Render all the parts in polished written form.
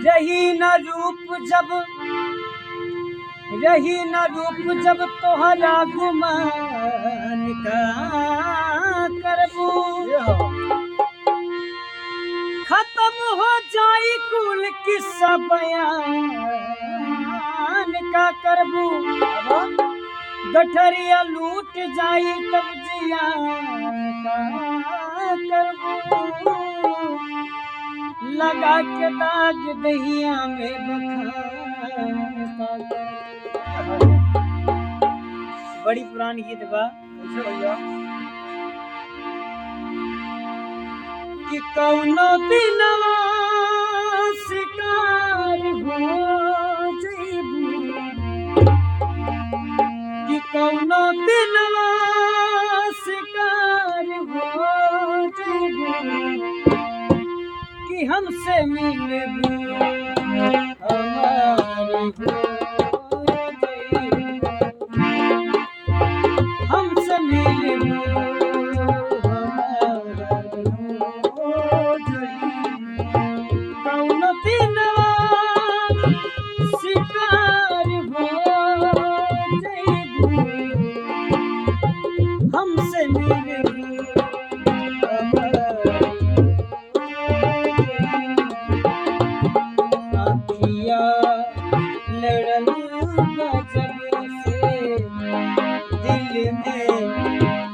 रही न रूप जब तोहरा गुमान का करबू खत्म हो जाई कुल किस्सा बयान का करबू गठरिया लूट जाई तब जियान का करबू लगा के दाग दहिया में बखान का करबू। बड़ी पुरानी गीत बा कैसे भैया कि कौनो दिनवा शिकार हो जइबू कि कौनो दिनवा शिकार हो जइबू कि हमसे मिलबू हमारे हो जइबू हमसे मिलबू हमसे मिलबू आँखिया लड़ल गजब से दिल में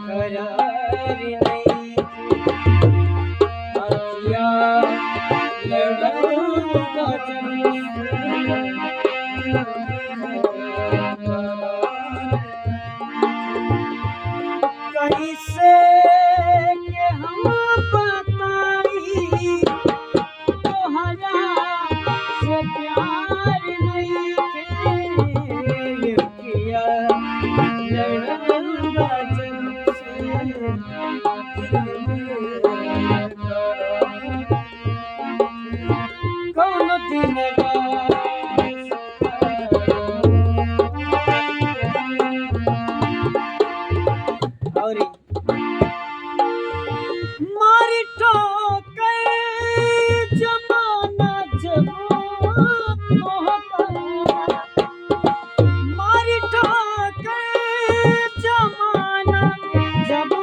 करार नहीं आँखिया लड़ल गजब कैसे के हम बताई तोहरा से प्यार नहीं किया लड़ल गजब से कौन दिन और मारी ठोकर जमाना जब मारी ठोकर जमाना जब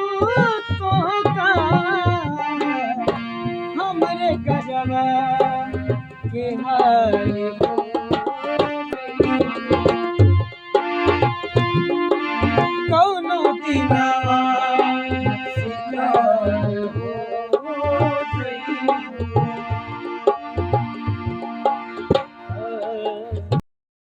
हमरे गजबा के हाल हो कौनो दिनवा शिकार हो जइबू